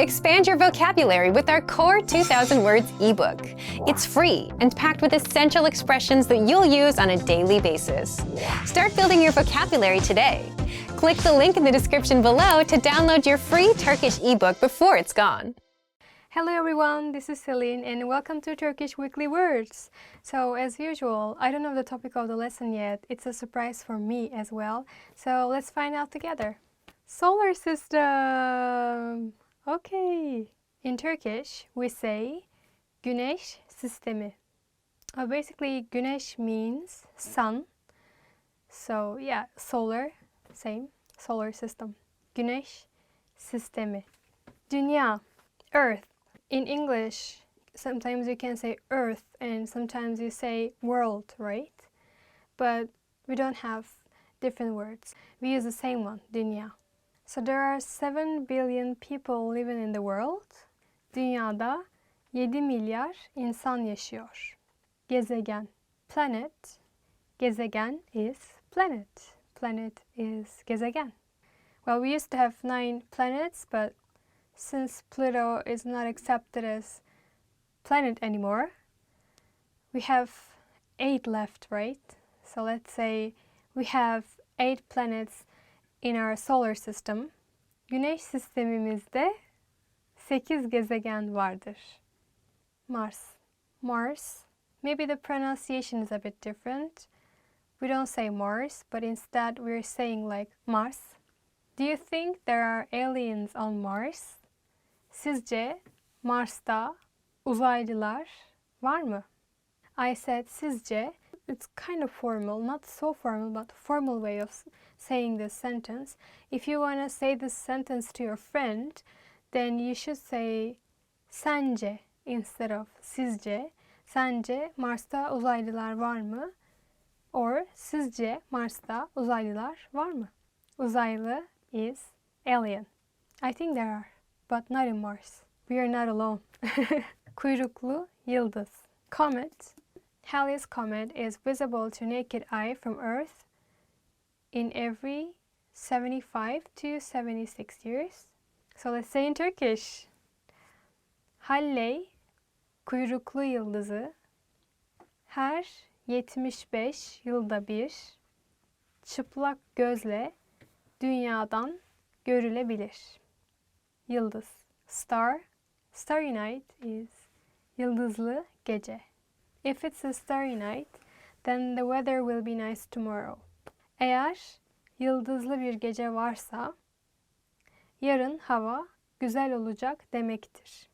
Expand your vocabulary with our Core 2000 Words ebook. It's free and packed with essential expressions that you'll use on a daily basis. Start building your vocabulary today. Click the link in the description below to download your free Turkish ebook before it's gone. Hello everyone, this is Celine and welcome to Turkish Weekly Words. So as usual, I don't know the topic of the lesson yet. It's a surprise for me as well. So let's find out together. Solar system. Okay. In Turkish, we say Güneş sistemi. Basically, Güneş means sun. So yeah, solar, same, solar system. Güneş sistemi. Dünya, earth. In English, sometimes you can say earth and sometimes you say world, right? But we don't have different words. We use the same one, dünya. So there are 7 billion people living in the world. Dünyada 7 milyar insan yaşıyor. Gezegen, planet. Gezegen is planet. Planet is gezegen. Well, we used to have 9 planets, but since Pluto is not accepted as planet anymore, we have 8 left, right? So let's say we have 8 planets in our solar system. Güneş sistemimizde 8 gezegen vardır. Mars. Mars. Maybe the pronunciation is a bit different. We don't say Mars, but instead we're saying like Mars. Do you think there are aliens on Mars? Sizce Mars'ta uzaylılar var mı? I said sizce. It's kind of formal, not so formal, but formal way of saying this sentence. If you want to say this sentence to your friend, then you should say sence instead of sizce. Sence Mars'ta uzaylılar var mı? Or sizce Mars'ta uzaylılar var mı? Uzaylı is alien. I think there are, but not in Mars. We are not alone. Kuyruklu yıldız. Comet. Halley's Comet is visible to naked eye from Earth in every 75 to 76 years. So let's say in Turkish. Halley, kuyruklu yıldızı, her 75 yılda bir çıplak gözle dünyadan görülebilir. Yıldız. Star. Starry night is yıldızlı gece. If it's a starry night, then the weather will be nice tomorrow. Eğer yıldızlı bir gece varsa, yarın hava güzel olacak demektir.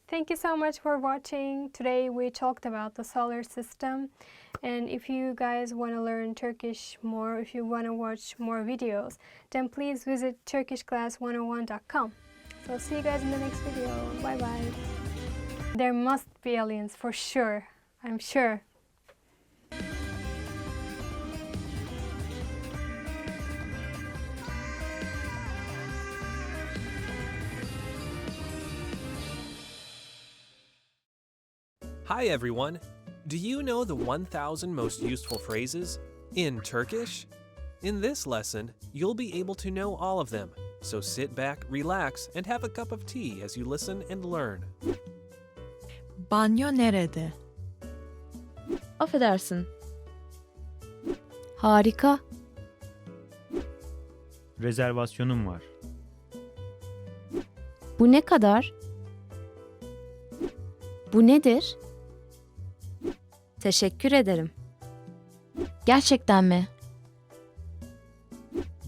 Thank you so much for watching. Today we talked about the solar system. And if you guys want to learn Turkish more, if you want to watch more videos, then please visit turkishclass101.com. So see you guys in the next video. Bye bye. There must be aliens for sure. I'm sure. Hi everyone! Do you know the 1,000 most useful phrases in Turkish? In this lesson, you'll be able to know all of them, so sit back, relax, and have a cup of tea as you listen and learn. Banyo nerede? Affedersin. Harika. Rezervasyonum var. Bu ne kadar? Bu nedir? Teşekkür ederim. Gerçekten mi?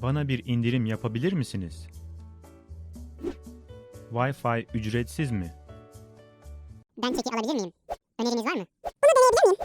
Bana bir indirim yapabilir misiniz? Wi-Fi ücretsiz mi? Ben keki alabilir miyim? Öneriniz var mı? Bunu deneyebilir miyim?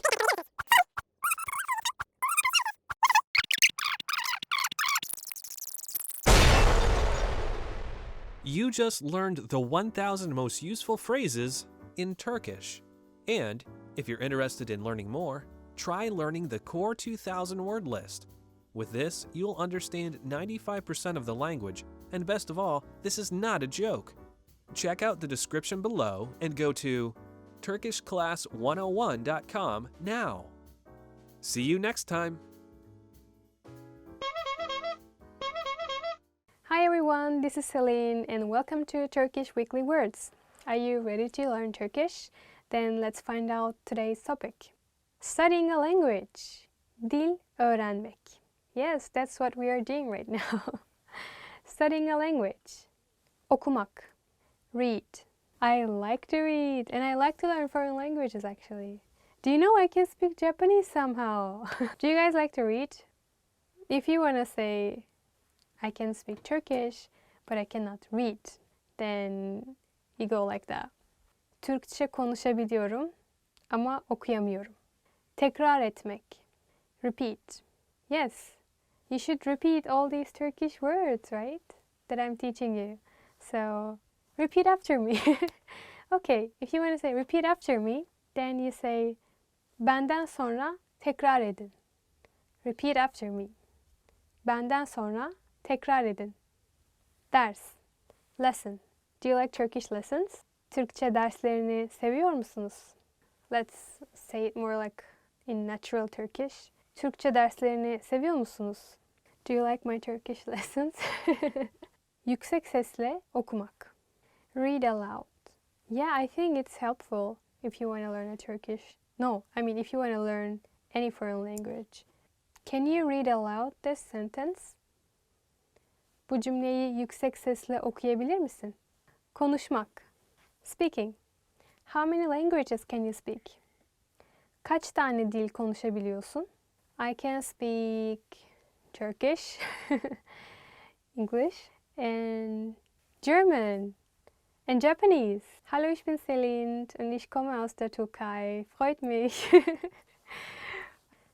You just learned the 1,000 most useful phrases in Turkish. And if you're interested in learning more, try learning the Core 2000 word list. With this, you'll understand 95% of the language, and best of all, this is not a joke. Check out the description below and go to turkishclass101.com now. See you next time. Hi everyone. everyone, this is Celine and welcome to Turkish Weekly Words. Are you ready to learn Turkish? Then let's find out today's topic. Studying a language. Dil öğrenmek. Yes, that's what we are doing right now. Studying a language. Okumak. Read. I like to read and I like to learn foreign languages actually. Do you know I can speak Japanese somehow? Do you guys like to read? If you want to say, I can speak Turkish, but I cannot read, then you go like that. Türkçe konuşabiliyorum ama okuyamıyorum. Tekrar etmek. Repeat. Yes, you should repeat all these Turkish words, right? That I'm teaching you. So, repeat after me. Okay, if you want to say repeat after me, then you say benden sonra tekrar edin. Repeat after me. Benden sonra tekrar edin. Ders. Lesson. Do you like Turkish lessons? Türkçe derslerini seviyor musunuz? Let's say it more like in natural Turkish. Türkçe derslerini seviyor musunuz? Do you like my Turkish lessons? Yüksek sesle okumak. Read aloud. Yeah, I think it's helpful if you want to learn a Turkish. No, I mean if you want to learn any foreign language. Can you read aloud this sentence? Bu cümleyi yüksek sesle okuyabilir misin? Konuşmak. Speaking. How many languages can you speak? Kaç tane dil konuşabiliyorsun? I can speak Turkish, English, and German, and Japanese. Hallo, ich bin Celine und ich komme aus der Türkei. Freut mich.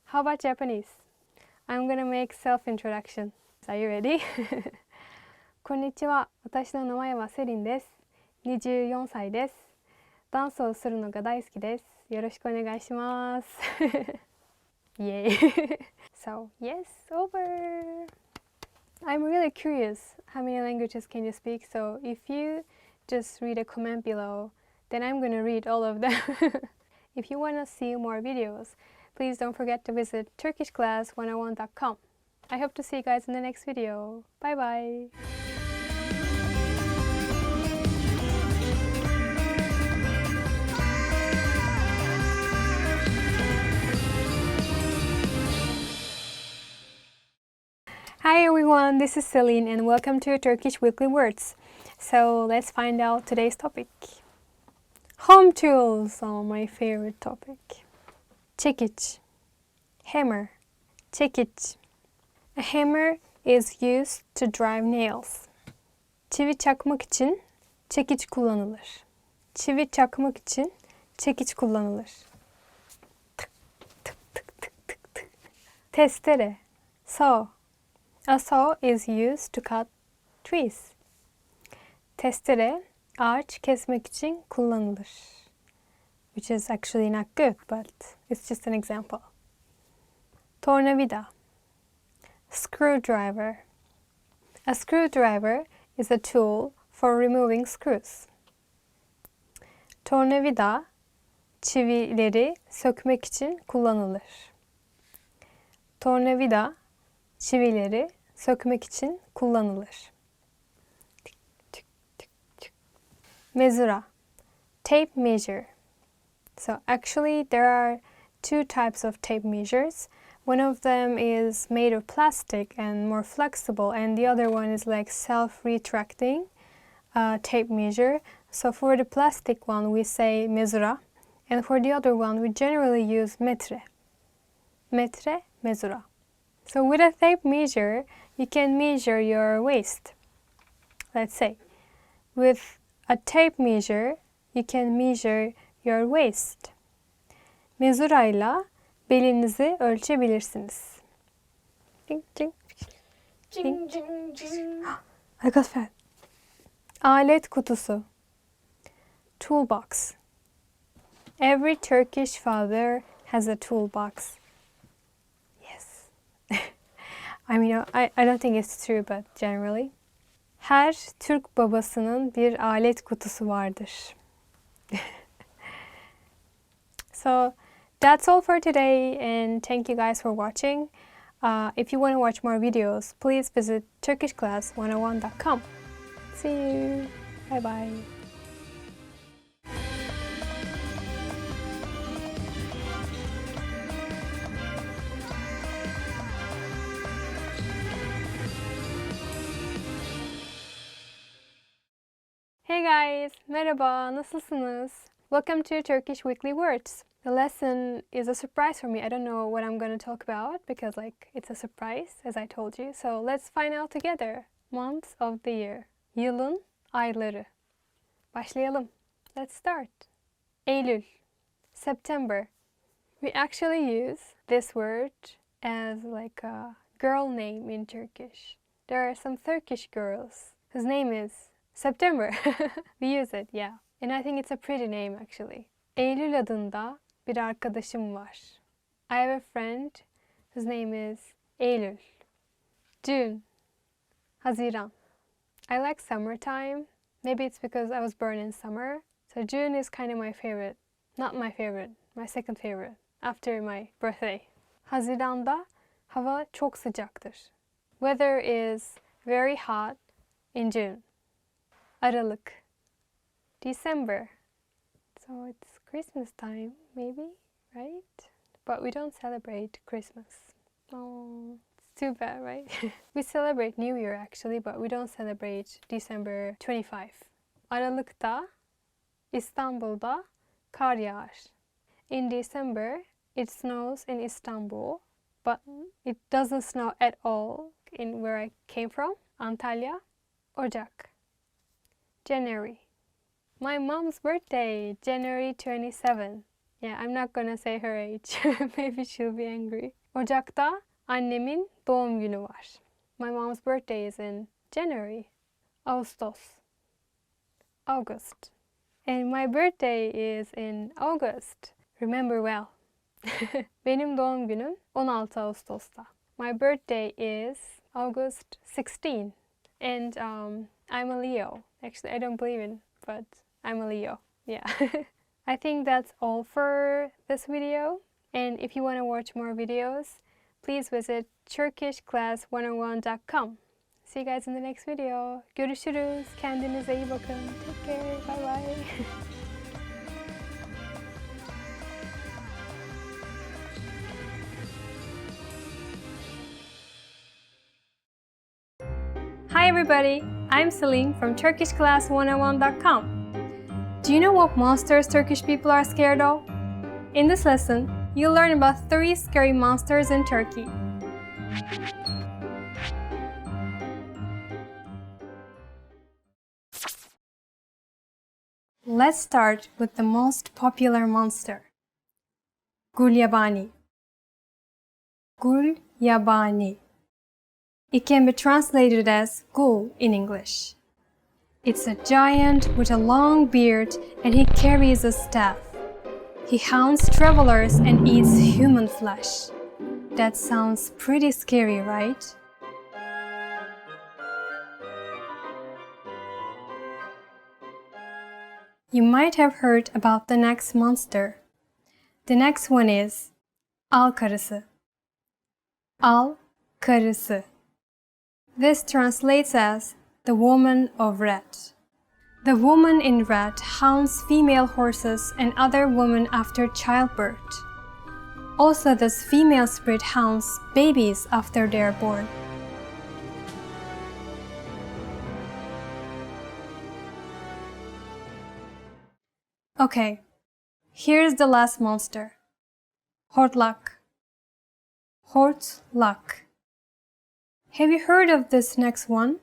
How about Japanese? I'm gonna make self-introduction. Are you ready? こんにちは。私の名前はセリンです。24歳です。ダンスをするのが大好きです。よろしくお願いします。Yay. So, yes, over. I'm really curious how many languages can you speak. So, if you just read a comment below, then I'm going to read all of them. If you want to see more videos, please don't forget to visit turkishclass101.com. I hope to see you guys in the next video. Bye bye. Hi everyone, this is Celine and welcome to Turkish Weekly Words. So let's find out today's topic. Home tools are my favorite topic. Çekiç. Hammer. Çekiç. A hammer is used to drive nails. Çivi çakmak için çekiç kullanılır. Çivi çakmak için çekiç kullanılır. Tık, tık, tık, tık, tık, tık. Testere. Saw. A saw is used to cut trees. Testere ağaç kesmek için kullanılır. Which is actually not good, but it's just an example. Tornavida. Screwdriver. A screwdriver is a tool for removing screws. Tornavida çivileri sökmek için kullanılır. Tornavida çivileri sökmek için kullanılır. Mezura. Tape measure. So actually there are two types of tape measures. One of them is made of plastic and more flexible, and the other one is like self-retracting tape measure. So for the plastic one we say mezura, and for the other one we generally use metre. Metre, mezura. So with a tape measure, you can measure your waist. Let's say, with a tape measure, you can measure your waist. Mezurayla belinizi ölçebilirsiniz. Ding, ding, ding, ding, ding. I got fat. Alet kutusu. Toolbox. Every Turkish father has a toolbox. I mean, I don't think it's true, but generally. Her Türk babasının bir alet kutusu vardır. So, that's all for today, and thank you guys for watching. If you want to watch more videos, please visit turkishclass101.com. See you. Bye bye. Hey guys, merhaba, nasılsınız? Welcome to Turkish Weekly Words. The lesson is a surprise for me. I don't know what I'm going to talk about because it's a surprise, as I told you. So let's find out together. Months of the year. Yılın ayları. Başlayalım. Let's start. Eylül. September. We actually use this word as like a girl name in Turkish. There are some Turkish girls whose name is September. We use it, yeah. And I think it's a pretty name actually. Eylül adında bir arkadaşım var. I have a friend whose name is Eylül. June. Haziran. I like summertime. Maybe it's because I was born in summer. So June is kind of my favorite. Not my favorite, my second favorite after my birthday. Haziran'da hava çok sıcaktır. Weather is very hot in June. Aralık. December. So it's Christmas time, maybe, right? But we don't celebrate Christmas. Oh, it's too bad, right? We celebrate New Year actually, but we don't celebrate December 25. Aralık'ta İstanbul'da kar yağar. In December, it snows in Istanbul, but it doesn't snow at all in where I came from, Antalya. Ocak. January. My mom's birthday, January 27. Yeah, I'm not gonna say her age. Maybe she'll be angry. Ocak'ta annemin doğum günü var. My mom's birthday is in January. Ağustos. August. And my birthday is in August. Remember well. Benim doğum günüm 16 Ağustos'ta. My birthday is August 16. And I'm a Leo. Actually, I don't believe in, but I'm a Leo. Yeah. I think that's all for this video. And if you want to watch more videos, please visit turkishclass101.com. See you guys in the next video. Görüşürüz. Kendinize iyi bakın. Take care. Bye bye. Hi everybody, I'm Celine from TurkishClass101.com. Do you know what monsters Turkish people are scared of? In this lesson, you'll learn about 3 scary monsters in Turkey. Let's start with the most popular monster. Gulyabani. Gulyabani. It can be translated as ghoul in English. It's a giant with a long beard and he carries a staff. He haunts travelers and eats human flesh. That sounds pretty scary, right? You might have heard about the next monster. The next one is Al Karısı. Al Karısı. This translates as the woman of red. The woman in red hounds female horses and other women after childbirth. Also, this female spirit hounds babies after they are born. Okay, here's the last monster. Hortlak. Hortlak. Have you heard of this next one?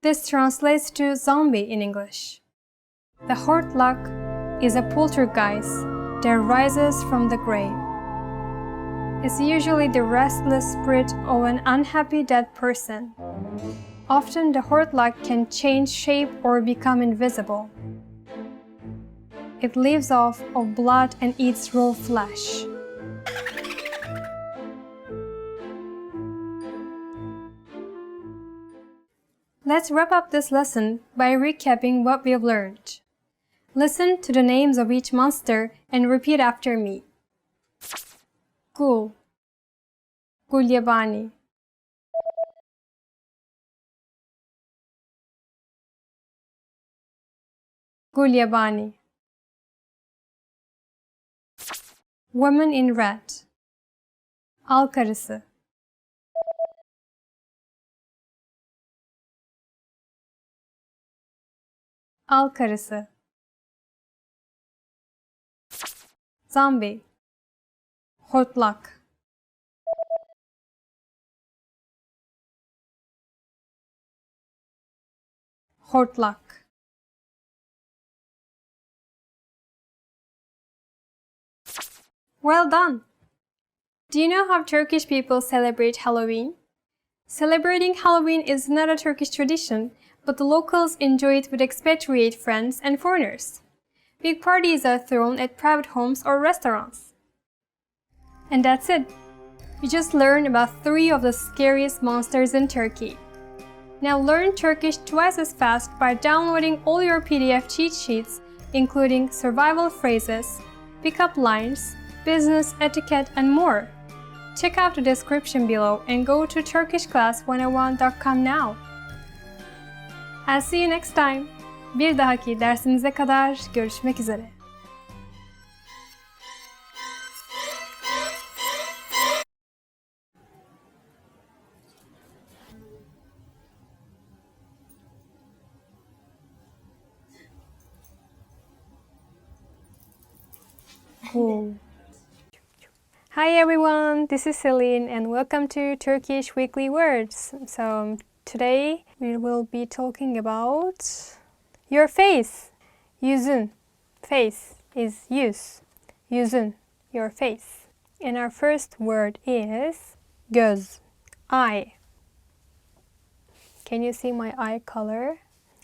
This translates to zombie in English. The Hortlak is a poltergeist that rises from the grave. It's usually the restless spirit of an unhappy dead person. Often the Hortlak can change shape or become invisible. It lives off of blood and eats raw flesh. Let's wrap up this lesson by recapping what we've learned. Listen to the names of each monster and repeat after me. Ghoul. Gulyabani. Gulyabani. Woman in red. Al karısı. Al karısı. Zombie. Hortlak. Hortlak. Well done! Do you know how Turkish people celebrate Halloween? Celebrating Halloween is not a Turkish tradition, but the locals enjoy it with expatriate friends and foreigners. Big parties are thrown at private homes or restaurants. And that's it. You just learned about 3 of the scariest monsters in Turkey. Now learn Turkish twice as fast by downloading all your PDF cheat sheets, including survival phrases, pickup lines, business etiquette, and more. Check out the description below and go to turkishclass101.com now. I'll see you next time. Bir dahaki dersimize kadar görüşmek üzere. Cool. Hi everyone, this is Celine and welcome to Turkish Weekly Words. So today we will be talking about your face. Yüzün. Face is yüz. Yüzün, your face. And our first word is göz, eye. Can you see my eye color?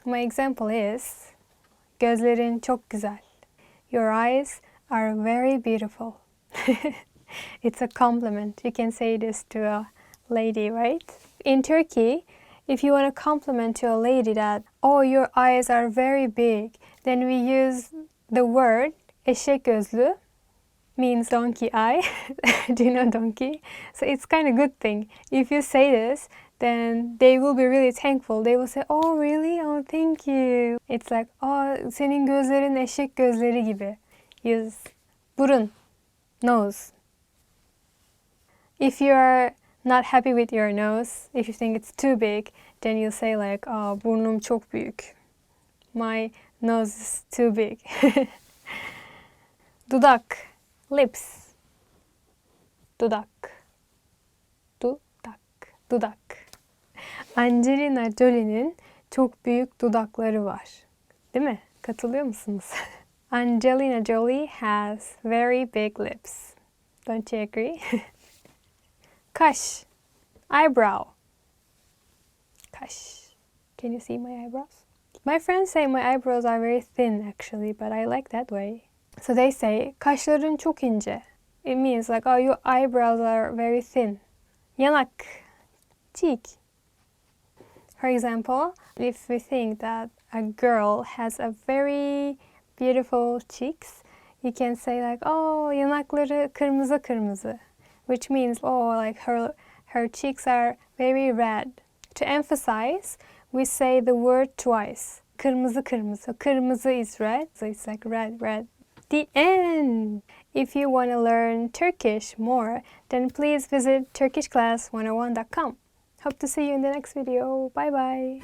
My example is gözlerin çok güzel. Your eyes are very beautiful. It's a compliment. You can say this to a lady, right? In Turkey, if you want to compliment to a lady that, oh, your eyes are very big, then we use the word eşek gözlü, means donkey eye. Do you know donkey? So it's kind of good thing. If you say this, then they will be really thankful. They will say, oh really? Oh thank you. It's like, oh senin gözlerin eşek gözleri gibi. Use burun, nose. If you are not happy with your nose, if you think it's too big, then you say like, oh burnum çok büyük. My nose is too big. Dudak, lips. Dudak. Dudak. Dudak. Angelina Jolie'nin çok büyük dudakları var. Değil mi? Katılıyor musunuz? Angelina Jolie has very big lips. Don't you agree? Kaş, eyebrow. Kaş. Can you see my eyebrows? My friends say my eyebrows are very thin actually, but I like that way. So they say, kaşların çok ince. It means like, oh, your eyebrows are very thin. Yanak, cheek. For example, if we think that a girl has a very beautiful cheeks, you can say like, oh, yanakları kırmızı kırmızı, which means, oh, like her cheeks are very red. To emphasize, we say the word twice. Kırmızı kırmızı. Kırmızı is red, so it's like red, red. The end! If you want to learn Turkish more, then please visit turkishclass101.com. Hope to see you in the next video. Bye bye!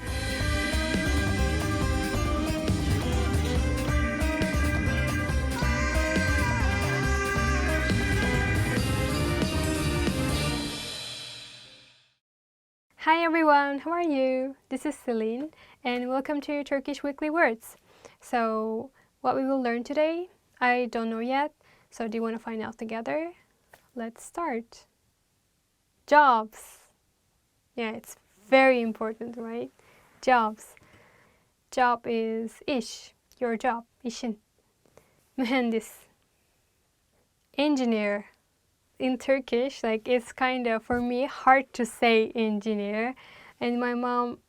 Hi everyone, how are you? This is Celine and welcome to Turkish Weekly Words. So, what we will learn today, I don't know yet. So, do you want to find out together? Let's start. Jobs. Yeah, it's very important, right? Jobs. Job is iş, your job, işin. Mühendis. Engineer. In Turkish, like it's kind of, for me, hard to say engineer. And my mom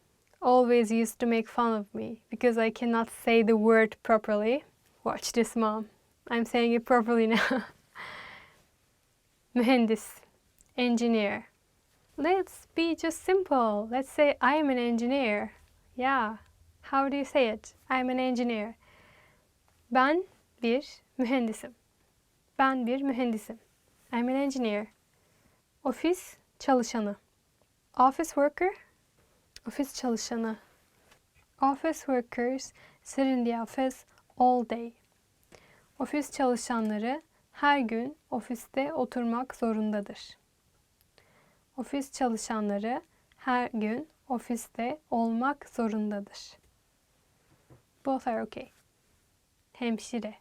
always used to make fun of me because I cannot say the word properly. Watch this, Mom. I'm saying it properly now. Mühendis. Engineer. Let's be just simple. Let's say I'm an engineer. Yeah. How do you say it? I'm an engineer. Ben bir mühendisim. Ben bir mühendisim. I'm an engineer. Ofis çalışanı. Office worker. Ofis çalışanı. Office workers sit in the office all day. Ofis çalışanları her gün ofiste oturmak zorundadır. Ofis çalışanları her gün ofiste olmak zorundadır. Both are okay. Hemşire.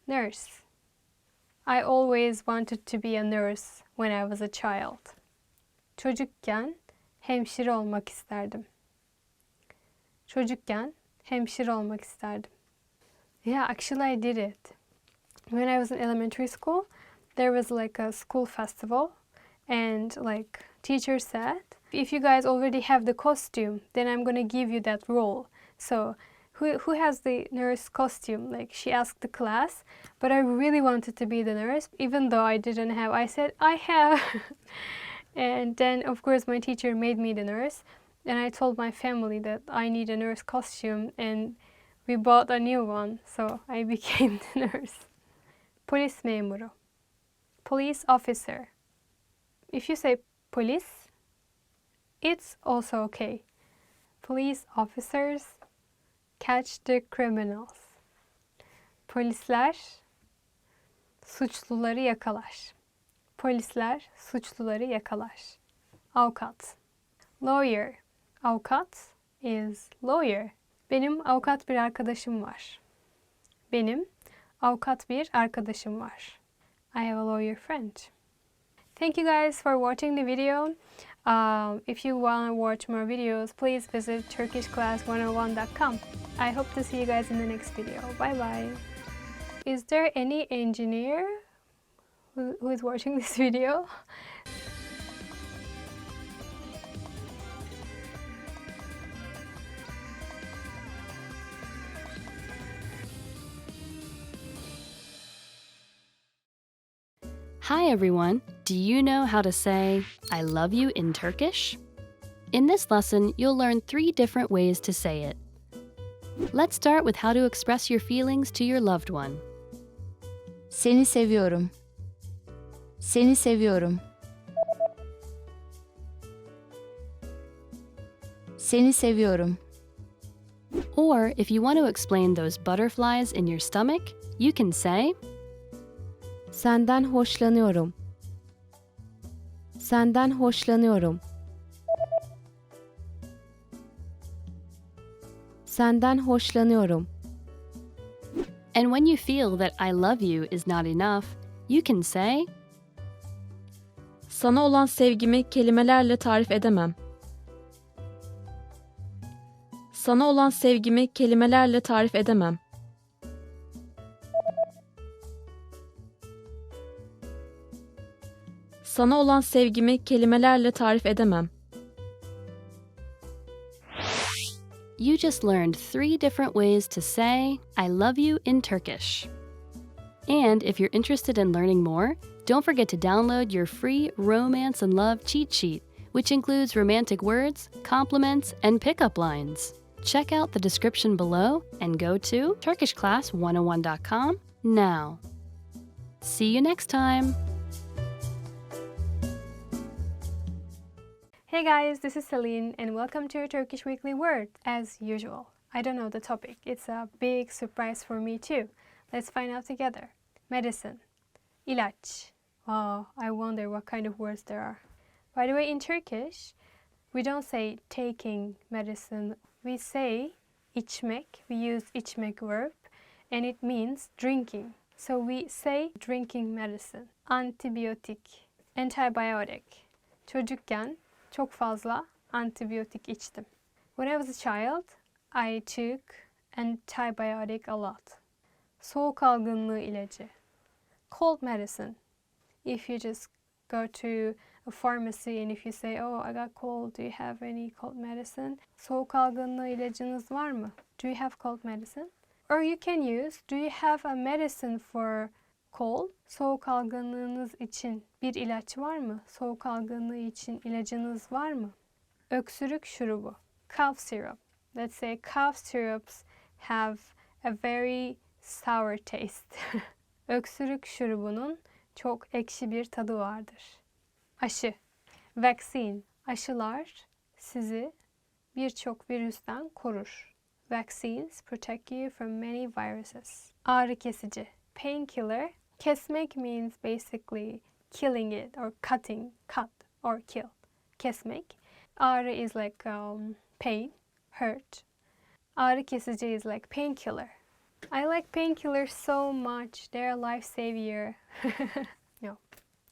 Nurse. I always wanted to be a nurse when I was a child. Çocukken hemşire olmak isterdim. Çocukken hemşire olmak isterdim. Yeah, actually I did it. When I was in elementary school, there was like a school festival and like teacher said, if you guys already have the costume, then I'm gonna give you that role. So who has the nurse costume? Like she asked the class, but I really wanted to be the nurse, even though I didn't have. I said, I have. And then of course my teacher made me the nurse, and I told my family that I need a nurse costume, and we bought a new one, so I became the nurse. Polis memuru. Police officer. If you say police, it's also okay. Police officers catch the criminals. Polisler suçluları yakalar. Polisler suçluları yakalar. Avukat. Lawyer. Avukat is lawyer. Benim avukat bir arkadaşım var. Benim avukat bir arkadaşım var. I have a lawyer friend. Thank you guys for watching the video. If you want to watch more videos, please visit turkishclass101.com. I hope to see you guys in the next video. Bye bye. Is there any engineer who is watching this video? Hi everyone! Do you know how to say I love you in Turkish? In this lesson, you'll learn 3 different ways to say it. Let's start with how to express your feelings to your loved one. Seni seviyorum. Seni seviyorum. Seni seviyorum. Or if you want to explain those butterflies in your stomach, you can say Senden hoşlanıyorum. Senden hoşlanıyorum. Senden hoşlanıyorum. And when you feel that I love you is not enough, you can say Sana olan sevgimi kelimelerle tarif edemem. Sana olan sevgimi kelimelerle tarif edemem. Sana olan sevgimi kelimelerle tarif edemem. You just learned 3 different ways to say I love you in Turkish. And if you're interested in learning more, don't forget to download your free Romance and Love cheat sheet, which includes romantic words, compliments, and pickup lines. Check out the description below and go to turkishclass101.com now. See you next time! Hey guys, this is Celine and welcome to Turkish Weekly Word. As usual, I don't know the topic. It's a big surprise for me too. Let's find out together. Medicine. İlaç. Wow, I wonder what kind of words there are. By the way, in Turkish, we don't say taking medicine. We say içmek. We use içmek verb and it means drinking. So we say drinking medicine. Antibiyotik. Antibiotic. Çocukken çok fazla antibiyotik içtim. When I was a child, I took antibiotic a lot. Soğuk algınlığı ilacı. Cold medicine. If you just go to a pharmacy and if you say, oh, I got cold, do you have any cold medicine? Soğuk algınlığı ilacınız var mı? Do you have cold medicine? Or you can use, do you have a medicine for Cold, soğuk algınlığınız için bir ilaç var mı? Soğuk algınlığı için ilacınız var mı? Öksürük şurubu, cough syrup. Let's say cough syrups have a very sour taste. Öksürük şurubunun çok ekşi bir tadı vardır. Aşı, vaccine. Aşılar sizi birçok virüsten korur. Vaccines protect you from many viruses. Ağrı kesici, painkiller. Kesmek means basically killing it or cutting, cut or kill. Kesmek. Ağrı is like pain, hurt. Ağrı kesici is like painkiller. I like painkillers so much. They're a life savior. No,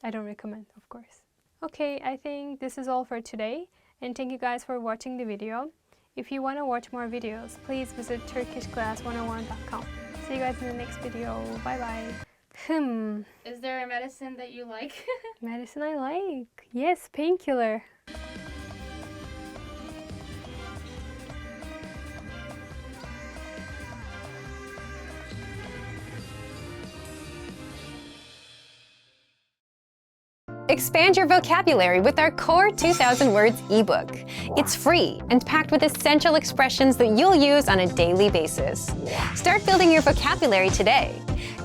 I don't recommend, of course. Okay, I think this is all for today. And thank you guys for watching the video. If you want to watch more videos, please visit turkishclass101.com. See you guys in the next video. Bye bye. Is there a medicine that you like? Medicine I like. Yes, painkiller. Expand your vocabulary with our Core 2000 Words ebook. It's free and packed with essential expressions that you'll use on a daily basis. Start building your vocabulary today.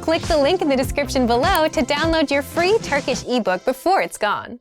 Click the link in the description below to download your free Turkish ebook before it's gone.